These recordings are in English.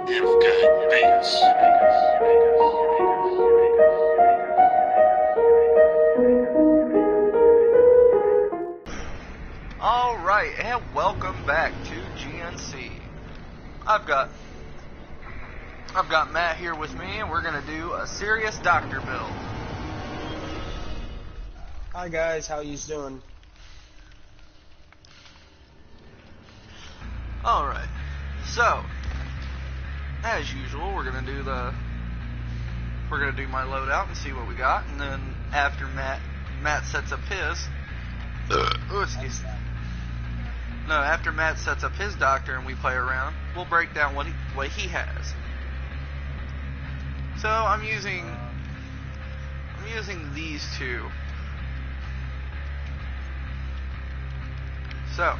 Nobe Beats. Alright, and welcome back to GNC. I've got Matt here with me, and we're gonna do a serious doctor build. Hi guys, how yous doing? Alright, so as usual, we're gonna do my loadout and see what we got, and then after Matt sets up his after Matt sets up his doctor and we play around, we'll break down what he has. So I'm using these two. So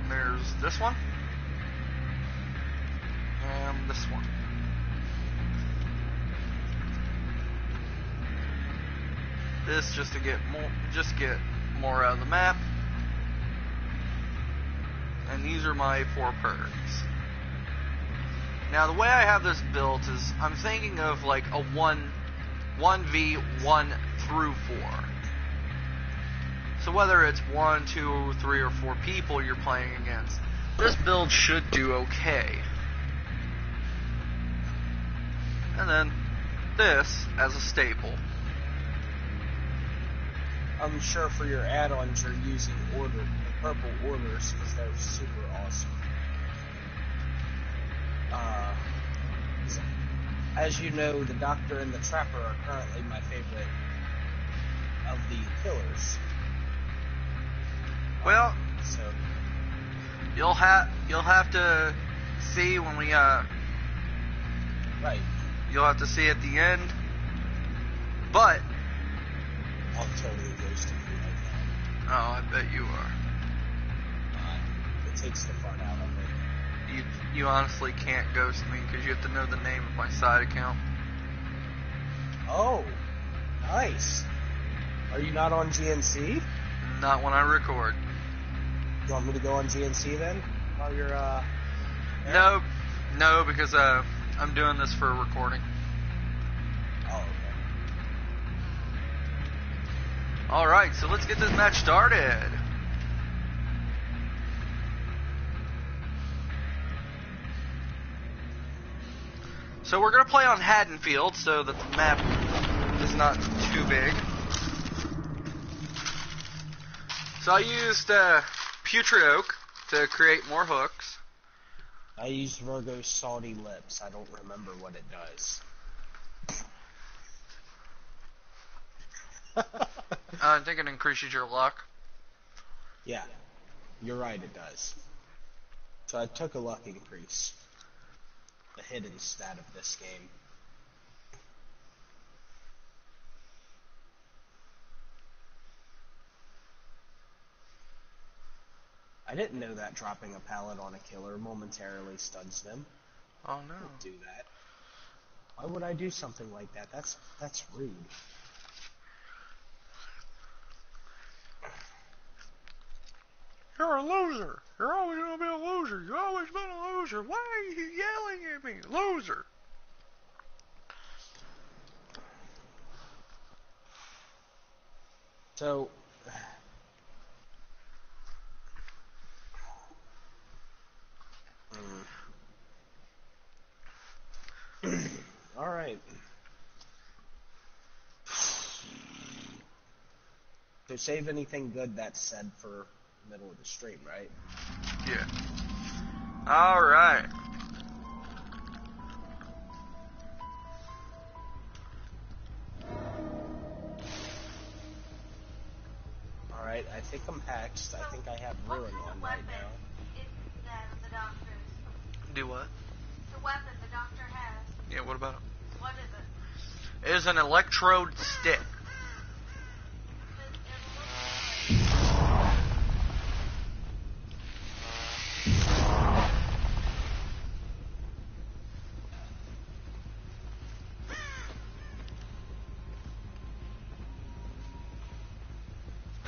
there's this one and this one. This just to get more out of the map. And these are my 4 perks. Now the way I have this built is I'm thinking of like a 1v1 through 4. So whether it's 1, 2, 3, or 4 people you're playing against, this build should do okay. And then this as a staple. I'm sure for your add-ons you're using purple orders because they're super awesome. As you know, the Doctor and the Trapper are currently my favorite of the killers. Well, so you'll have to see when we right. You'll have to see at the end. But I'll totally roast you right now. oh, I bet you are. It takes the fun out of it. You honestly can't ghost me because you have to know the name of my side account. Oh, nice. Are you not on GNC? Not when I record. You want me to go on GNC then? While you're No, because I'm doing this for a recording. Oh, okay. Alright, so let's get this match started. So we're going to play on Haddonfield so that the map is not too big. So I used Putrid Oak to create more hooks. I used Virgo's Salty Lips. I don't remember what it does. I think it increases your luck. Yeah, you're right, it does. So I took a luck increase. The hidden stat of this game. I didn't know that dropping a pallet on a killer momentarily stuns them. Oh no. Don't do that. Why would I do something like that? That's rude. You're a loser. You're always going to be a loser. You've always been a loser. Why are you yelling at me? Loser. So, all right. So save anything good that's said for middle of the stream, right? Yeah. Alright. Alright, I think I'm hexed. I think I have Ruin on right now. The doctor's. Do what? The weapon the doctor has. Yeah, what about it? What is it? It is an electrode stick.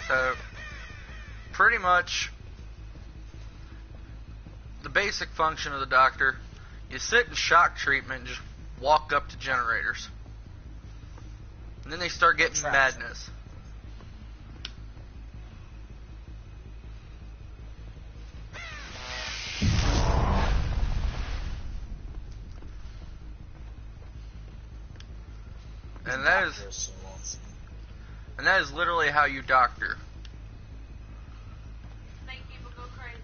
So, pretty much basic function of the doctor. You sit in shock treatment and just walk up to generators. And then they start getting madness. And that is literally how you doctor. Make people go crazy.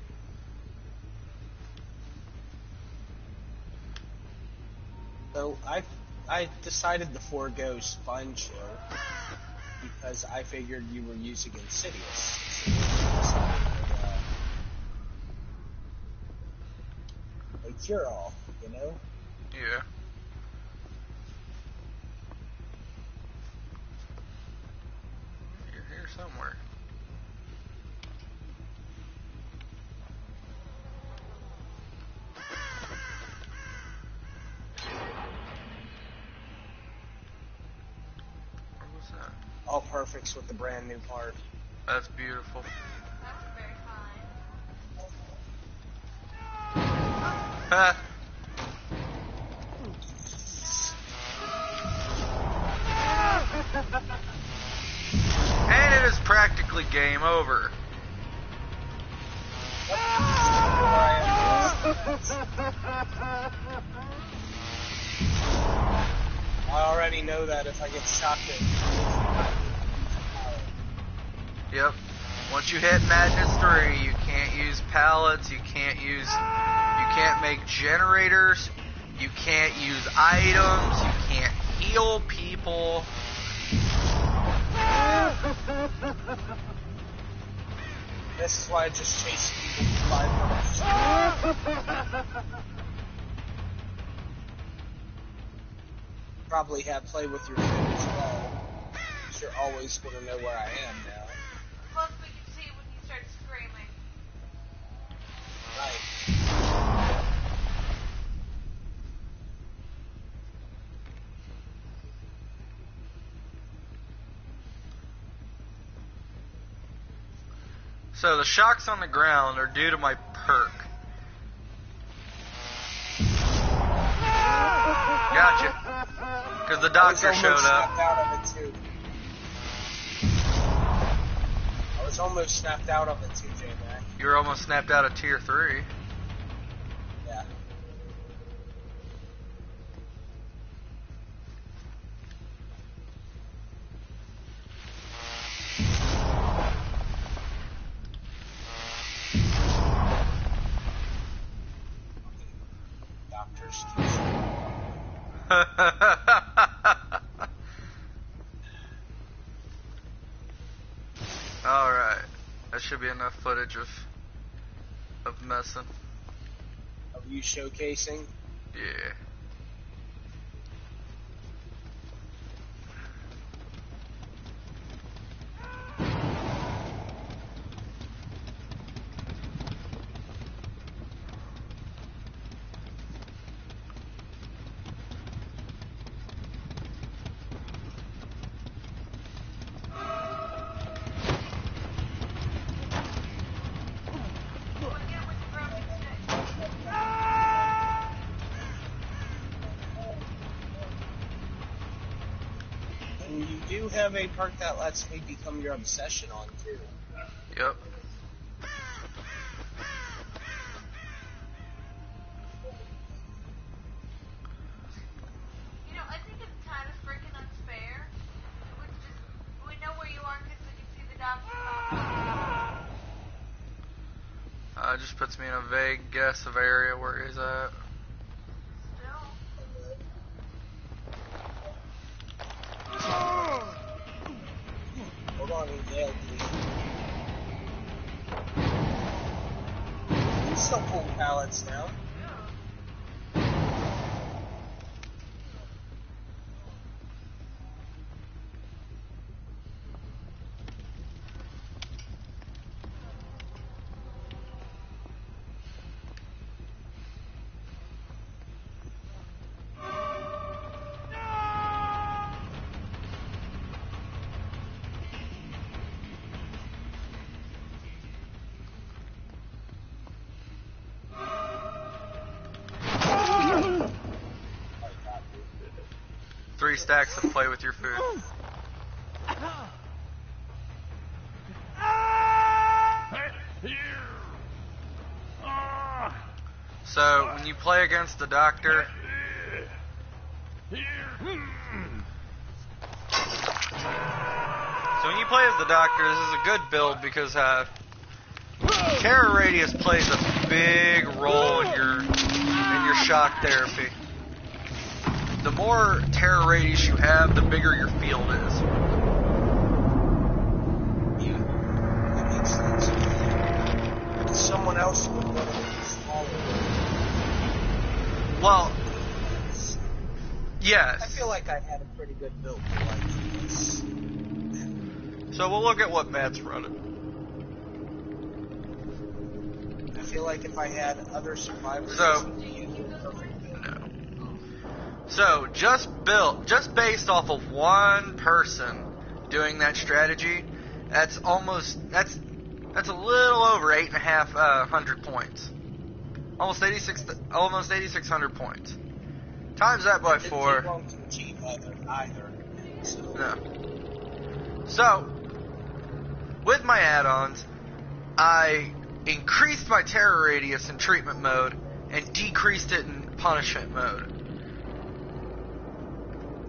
So I decided to forego Sponge Hill because I figured you were using Insidious. A cure-all, you know? Yeah. You're here somewhere. What was that? All perfects with the brand new part. That's beautiful. That was very kind. Ha! And it is practically game over. I already know that if I get shocked at Yep. Once you hit Madness 3, you can't use pallets, you can't make generators, you can't use items, you can't heal people. This is why I just chase people for 5 minutes. Probably have play with your food as well. You're always going to know where I am now. Plus, we can see when you start screaming. Right. So the shocks on the ground are due to my perk. Gotcha. Because the doctor showed up. I was almost snapped out of it too, J-Mac. You were almost snapped out of tier 3. Yeah. Doctors. Alright. That should be enough footage of messing. Of you showcasing? Yeah. And you do have a perk that lets me become your obsession on too. Yep. You know, I think it's kind of freaking unfair. We know where you are because we can see the doctor. It just puts me in a vague guess of area where he's at. Still. Hold on, he nailed me. He's still pulling pallets now. 3 stacks of play with your food. So, when you play against the doctor, this is a good build because Terror Radius plays a big role in your shock therapy. The more Terror Radius you have, the bigger your field is. Yeah, that makes sense. Someone else would want to be smaller. Well, yes. I feel like I had a pretty good build for like this. So we'll look at what Matt's running. I feel like if I had other survivors... No. So, just based off of one person doing that strategy, that's a little over 8,500 points. Almost 8,600 points. Times that by 4. It didn't take long to achieve either. No. So, with my add-ons, I increased my terror radius in treatment mode and decreased it in punishment mode.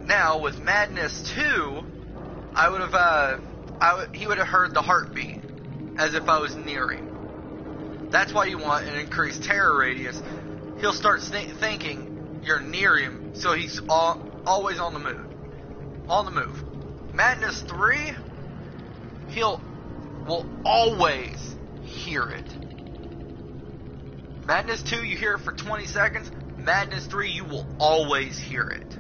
Now, with Madness 2, he would have heard the heartbeat as if I was near him. That's why you want an increased terror radius. He'll start thinking you're near him, so he's always on the move. Madness 3, will always hear it. Madness 2, you hear it for 20 seconds. Madness 3, you will always hear it.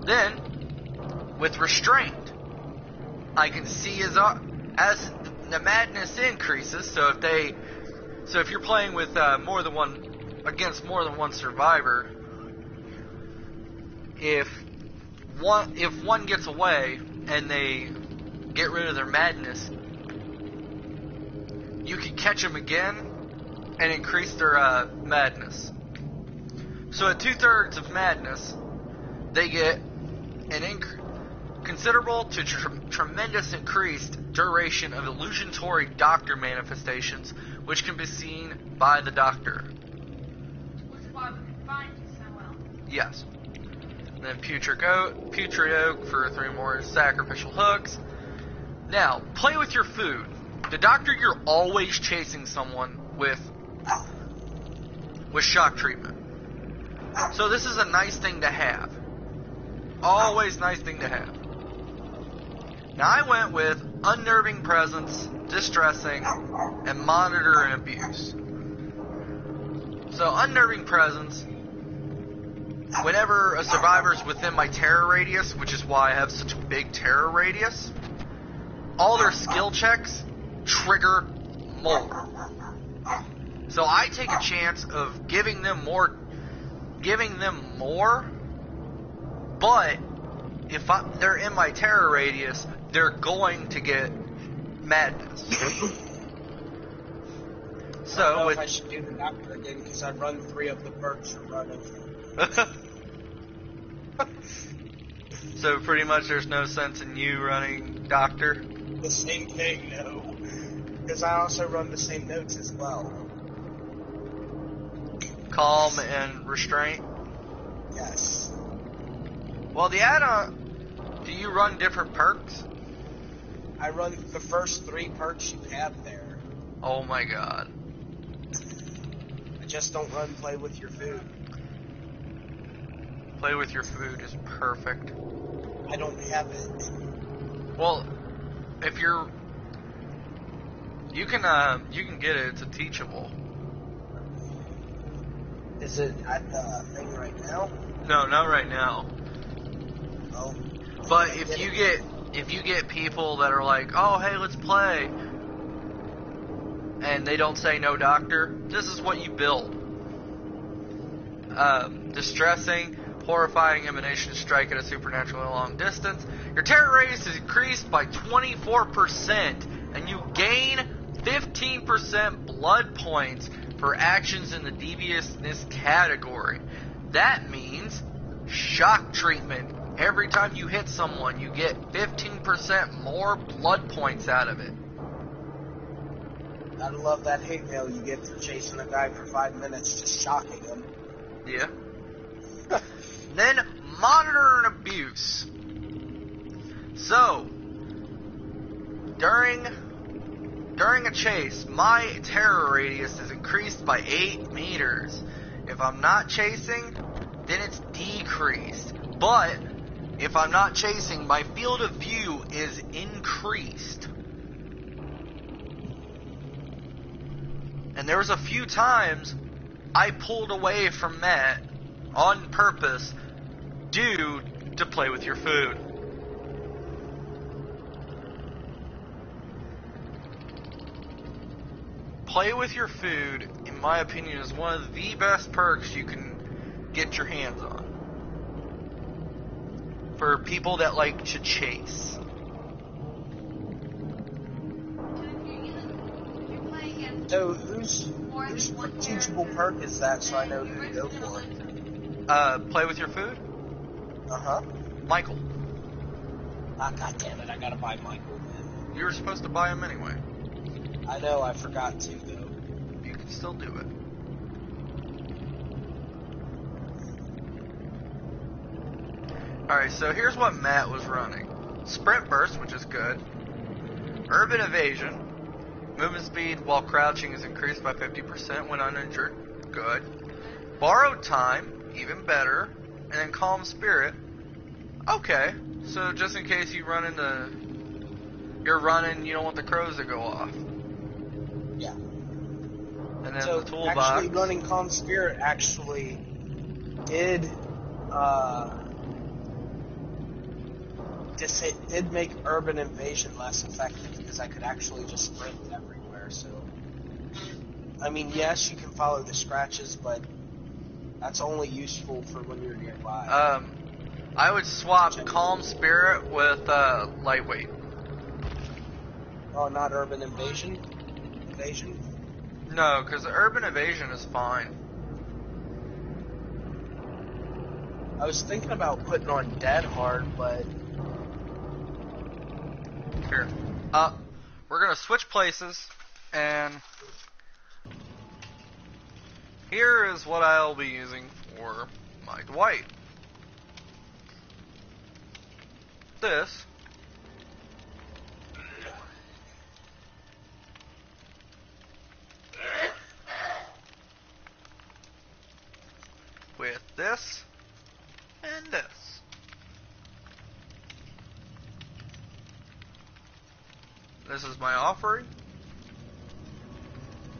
Then, with Restraint, I can see as the madness increases. So if you're playing with against more than one survivor, if one gets away and they get rid of their madness, you can catch them again and increase their madness. So at 2/3 of madness, they get an considerable to tremendous increased duration of illusionatory doctor manifestations, which can be seen by the doctor. Which is why we can find you so well. Yes. And then Putrid Oak for 3 more sacrificial hooks. Now, play with your food. The doctor, you're always chasing someone with shock treatment. So this is a nice thing to have. Always nice thing to have. Now I went with Unnerving Presence, Distressing, and Monitor and Abuse. So Unnerving Presence, whenever a survivor's within my terror radius, which is why I have such a big terror radius, all their skill checks trigger more. So I take a chance of giving them more, but if they're in my terror radius, they're going to get madness. So I don't know if I should do the doctor again because I run 3 of the perks for running. So pretty much there's no sense in you running doctor? The same thing, no. Because I also run the same notes as well. Calm and Restraint? Yes. Well, the add-on, do you run different perks? I run the first 3 perks you have there. Oh my god. I just don't run play with your food. Play with your food is perfect. I don't have it. Well, if you can get it. It's a teachable. Is it at the thing right now? No, not right now. Oh. But if you get people that are like, oh hey, let's play, and they don't say no doctor, this is what you build. Distressing, horrifying emanation strike at a supernaturally long distance. Your terror radius is increased by 24%, and you gain 15% blood points for actions in the deviousness category. That means Shock treatment. Every time you hit someone, you get 15% more blood points out of it. Gotta love that hate mail you get for chasing a guy for 5 minutes, just shocking him. Yeah. Then, monitor and abuse. So, during a chase, my terror radius is increased by 8 meters. If I'm not chasing, then it's decreased. But, if I'm not chasing, my field of view is increased. And there was a few times I pulled away from Matt on purpose due to play with your food. Play with your food, in my opinion, is one of the best perks you can get your hands on. For people that like to chase. So whose teachable perk is that so I know who to go for? Play with your food? Uh-huh. Michael. Ah, God damn it, I gotta buy Michael then. You were supposed to buy him anyway. I know, I forgot to though. You can still do it. Alright, so here's what Matt was running. Sprint burst, which is good. Urban evasion. Movement speed while crouching is increased by 50% when uninjured. Good. Borrowed time, even better. And then calm spirit. Okay. So just in case you run into... You're running, you don't want the crows to go off. Yeah. And then So the toolbox. actually running calm spirit actually did did make urban invasion less effective because I could actually just sprint everywhere. So, I mean, yes, you can follow the scratches, but that's only useful for when you're nearby. I would swap calm spirit with lightweight. Oh, not urban invasion? Evasion? No, because the urban evasion is fine. I was thinking about putting on dead hard, but Here. We're going to switch places, and here is what I'll be using for my Dwight. This with this and this. This is my offering.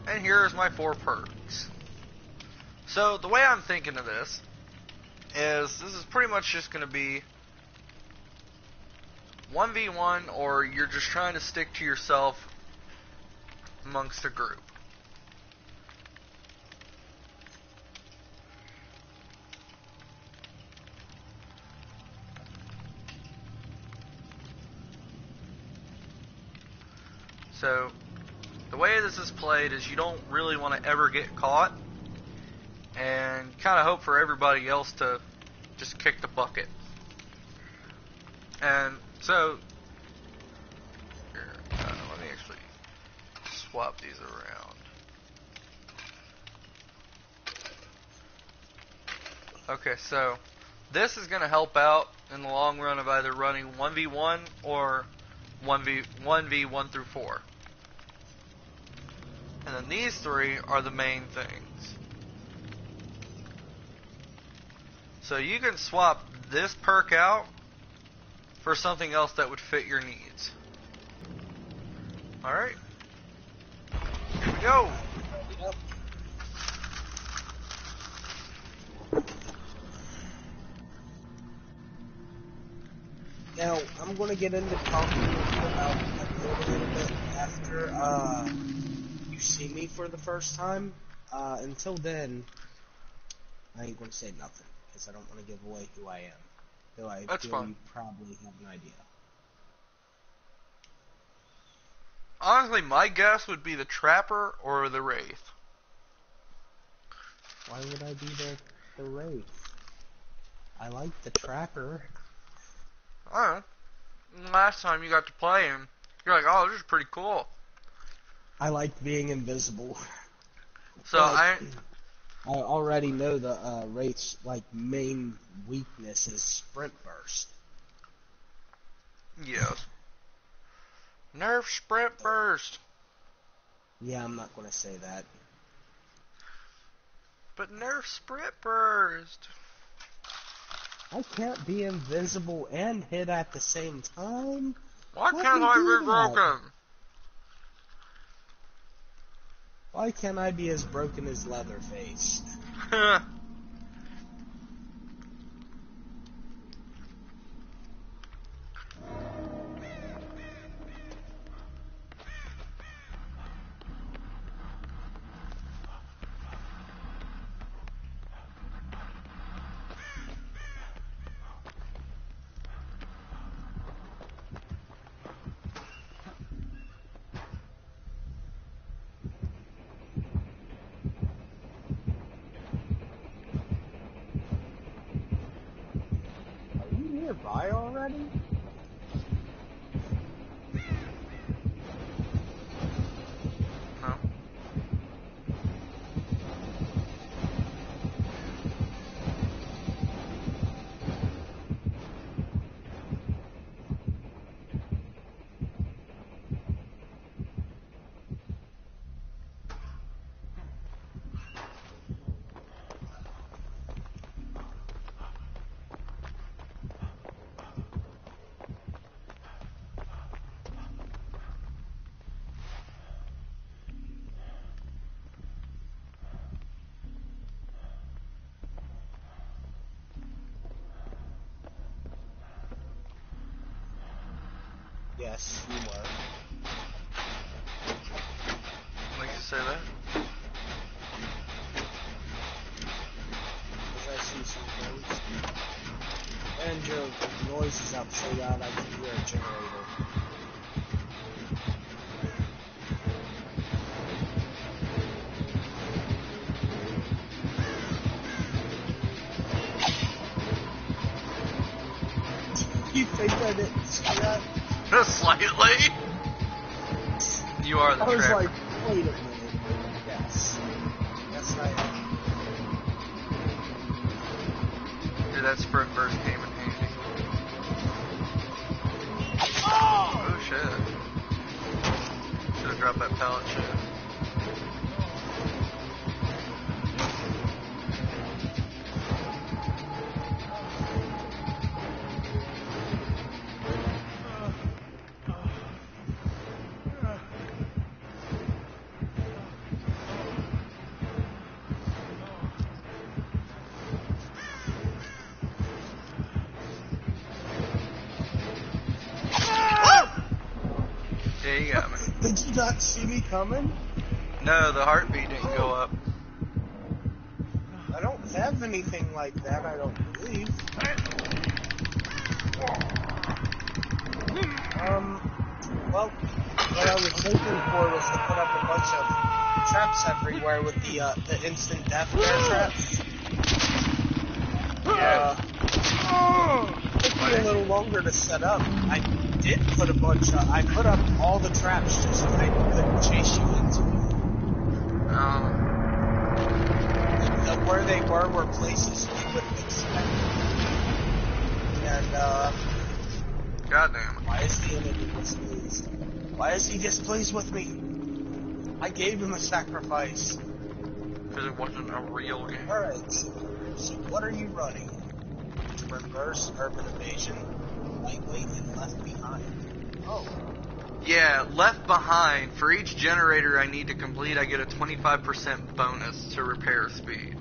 And here's my 4 perks. So the way I'm thinking of this is pretty much just going to be 1v1, or you're just trying to stick to yourself amongst a group. So, the way this is played is you don't really want to ever get caught, and kind of hope for everybody else to just kick the bucket. And so, here, let me actually swap these around. Okay, so this is going to help out in the long run of either running 1v1 or 1v1 through 4. And then these 3 are the main things. So you can swap this perk out for something else that would fit your needs. Alright. Here we go. now I'm going to get into talking with you about a little bit after you see me for the first time. Until then, I ain't going to say nothing because I don't want to give away who I am. Though I That's feel fine. you probably have an idea. Honestly, my guess would be the Trapper or the Wraith. Why would I be the Wraith? I like the tracker. I don't know. Last time you got to play him, you're like, oh, this is pretty cool. I like being invisible. So But I already know the Wraith's like main weakness is sprint burst. yes. Nerf sprint burst. Yeah, I'm not gonna say that. But nerf sprint burst. I can't be invisible and hit at the same time. Why Let can't me I do be that. broken? Why can't I be as broken as Leatherface? Are you nearby already? No. Yes, you were. Makes you say that? Because I see some things. And your noise is up so loud I can hear a generator. You think I didn't see that? Slightly. You are the I was trapper. like, wait a minute. Yes. Yes, I am. Dude, that sprint burst came in handy. Oh shit. Should have dropped that pallet shit. Yeah, you got me. Did you not see me coming? No, the heartbeat didn't go up. I don't have anything like that, I don't believe. Well, what I was hoping for was to put up a bunch of traps everywhere with the instant death bear traps. Took me a little longer to set up. I did put I put up all the traps just so I couldn't chase you into them. Where they were places we wouldn't expect. And, Goddamn. why is the enemy displeased? Why is he displeased with me? I gave him a sacrifice. Because it wasn't a real game. Alright, so what are you running? Reverse, urban evasion, lightweight, and left behind. Oh. Yeah, left behind. For each generator I need to complete, I get a 25% bonus to repair speed.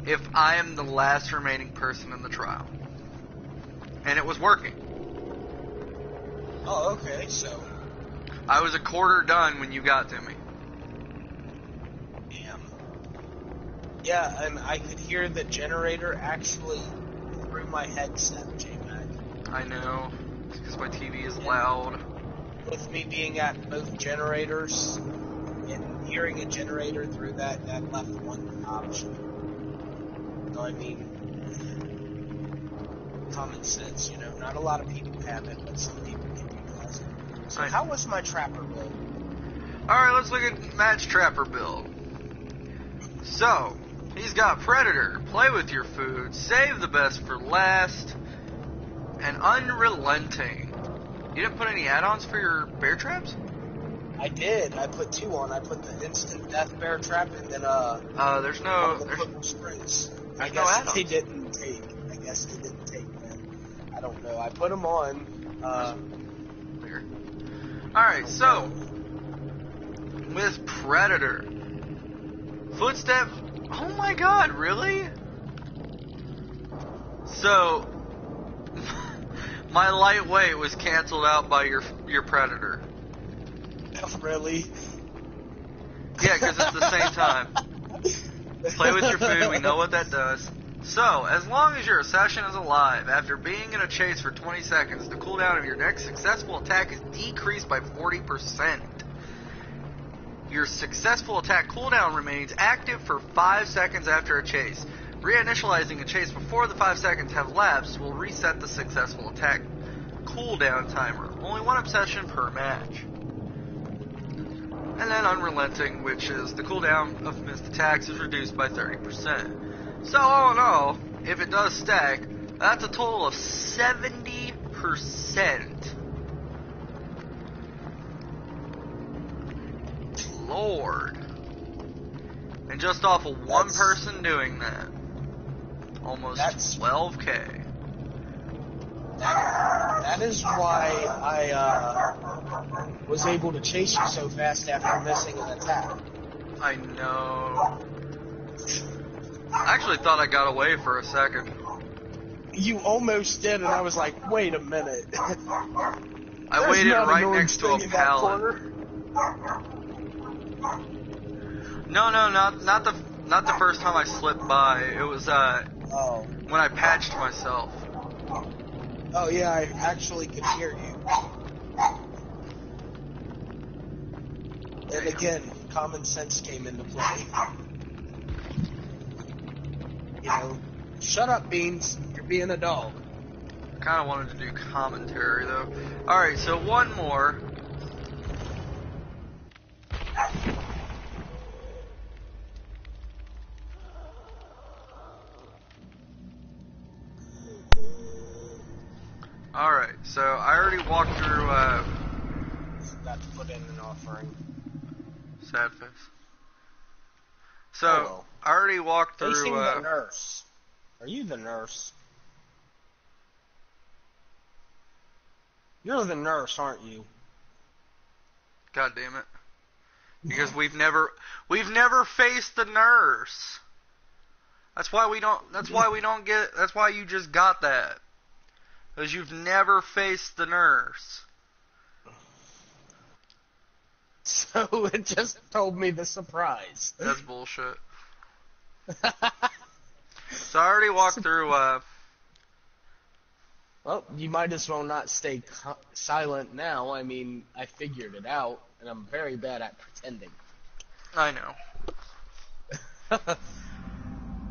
If I am the last remaining person in the trial. And it was working. Oh, okay, so. I was a quarter done when you got to me. Damn. Yeah, and I could hear the generator actually through my headset, J-Mac. I know. It's because my TV is loud. With me being at both generators and hearing a generator through that left one option. No, I mean, common sense, you know. Not a lot of people have it, but some people can utilize it. So how was my trapper build? Alright, let's look at Matt's trapper build. So, he's got Predator, play with your food, save the best for last, and Unrelenting. You didn't put any add-ons for your bear traps? I did. I put 2 on. I put the instant death bear trap and then there's no springs. I guess add-ons. they didn't take. I guess they didn't take them. I don't know. I put them on. Alright, so with Predator, Footstep. Oh my God, really? So my lightweight was canceled out by your Predator. Really? Yeah, because it's the same time. Play with your food, we know what that does. So, as long as your assassin is alive, after being in a chase for 20 seconds, the cooldown of your next successful attack is decreased by 40%. Your successful attack cooldown remains active for 5 seconds after a chase. Reinitializing a chase before the 5 seconds have lapsed will reset the successful attack cooldown timer. Only 1 obsession per match. And then Unrelenting, which is the cooldown of missed attacks, is reduced by 30%. So all in all, if it does stack, that's a total of 70%. Lord. And just off of one person doing that, almost 12K. That is why I was able to chase you so fast after missing an attack. I know. I actually thought I got away for a second. You almost did, and I was like, wait a minute. I waited right next to a pallet. No, not the first time I slipped by. It was when I patched myself. Oh yeah, I actually could hear you. And again, common sense came into play. You know, shut up, Beans. You're being a dog. Kind of wanted to do commentary though. All right, so one more. Alright, so I already walked through, Forgot to put in an offering. sad face. So, I already walked through, Facing the nurse. Are you the nurse? You're the nurse, aren't you? God damn it. Because we've never faced the nurse. That's why you just got that. Because you've never faced the nurse. So it just told me the surprise. That's bullshit. So I already walked through, Well, you might as well not stay silent now. I mean, I figured it out, and I'm very bad at pretending. I know.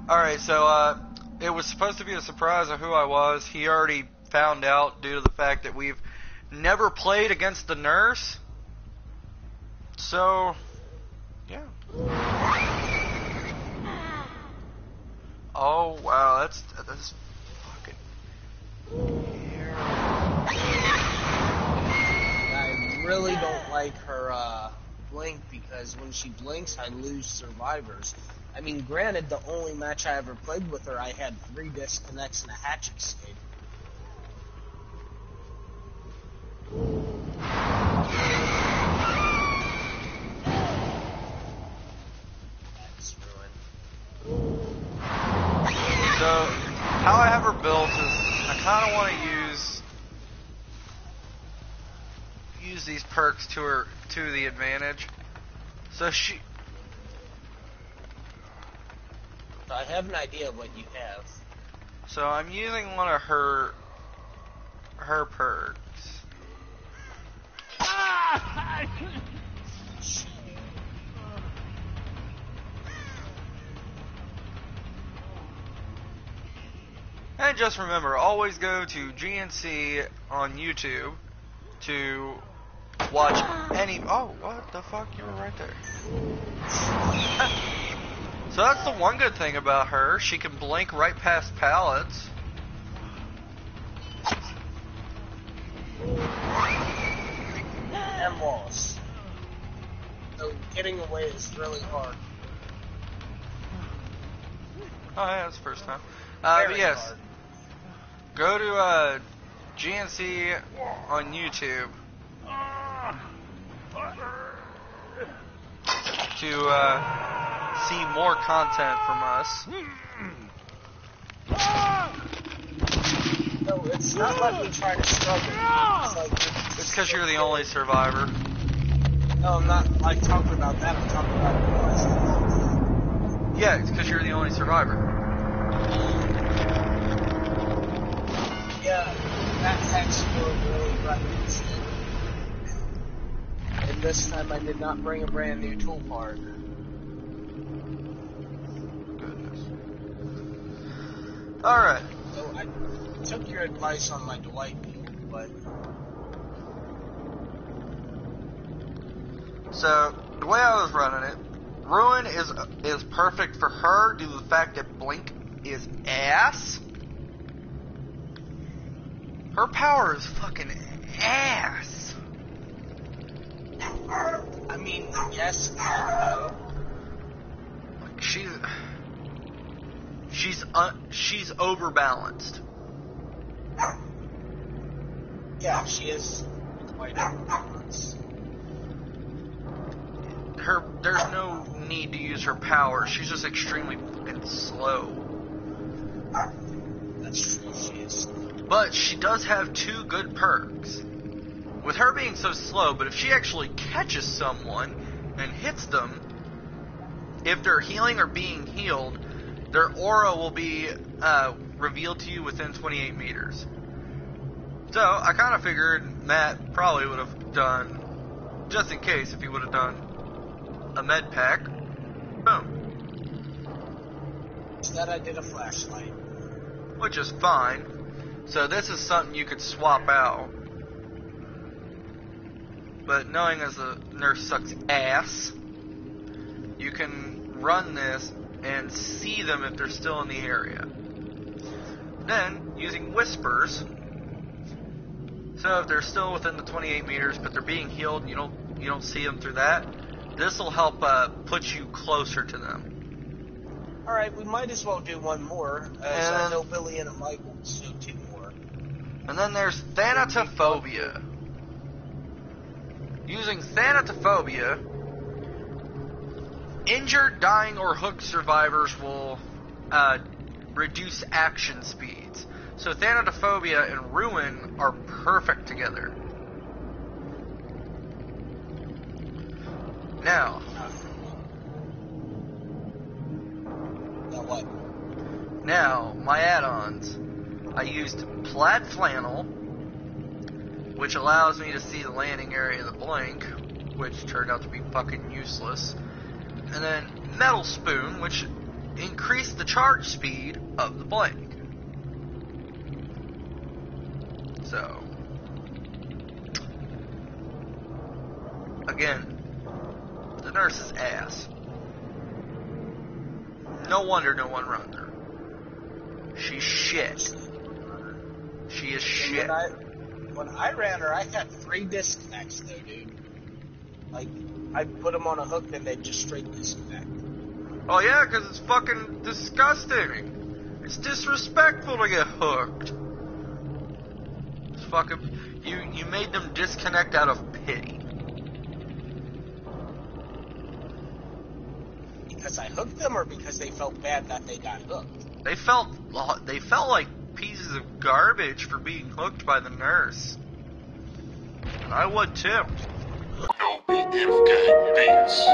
Alright, so, it was supposed to be a surprise of who I was. He already found out due to the fact that we've never played against the nurse. So, yeah. Oh, wow, that's fucking... I really don't like her, blink, because when she blinks, I lose survivors. I mean, granted, the only match I ever played with her, I had 3 disconnects and a hatch escape. That's ruined. So, how I have her built is, I kind of want to use these perks to the advantage. So I have an idea of what you have. So I'm using one of her perks. And just remember, always go to G&C on YouTube to watch any... Oh, what the fuck? You were right there. So that's the one good thing about her. She can blink right past pallets. And walls. So getting away is really hard. Oh yeah, that's the first time. Very But yes, hard. go to G&C on YouTube to see more content from us. No, it's not like we try to struggle. It's like It's because you're the only survivor. no, I'm not like talking about that. I'm talking about Yeah, it's because you're the only survivor. yeah, that hex were really running shit. And this time I did not bring a brand new tool part. Goodness. Alright. So I took your advice on my Dwight build, but So, the way I was running it, Ruin is perfect for her due to the fact that Blink is ass. Her power is fucking ass. I mean, yes and no. Like she's overbalanced. Yeah, she is quite overbalanced. There's no need to use her power. She's just extremely fucking slow. That's true, she is. But she does have two good perks. With her being so slow, but if she actually catches someone and hits them, if they're healing or being healed, their aura will be revealed to you within 28 meters. So, I kind of figured Matt probably would have done, just in case, if he would have done a med pack. Boom. Instead I did a flashlight. Which is fine. So this is something you could swap out. But knowing as the nurse sucks ass, you can run this and see them if they're still in the area. Then, using whispers, so if they're still within the 28 meters but they're being healed and you don't see them through that, this will help put you closer to them. Alright, we might as well do one more, as I know Billy and Mike will do two more. And then there's Thanatophobia. Using Thanatophobia, injured, dying, or hooked survivors will reduce action speeds. So Thanatophobia and Ruin are perfect together. Now what? Now, my add-ons. I used plaid flannel, which allows me to see the landing area of the Blink, which turned out to be fucking useless. And then metal spoon, which increased the charge speed of the Blink. So, again, the nurse's ass. No wonder no one runs her. She's shit. She is shit. When I ran her, I had 3 disconnects though, dude. Like, I put them on a hook and they just straight disconnect. Oh yeah, because it's fucking disgusting. It's disrespectful to get hooked. It's fucking... You made them disconnect out of pity. Because I hooked them, or because they felt bad that they got hooked? They felt like pieces of garbage for being hooked by the nurse. And I would too. Nobe Beats.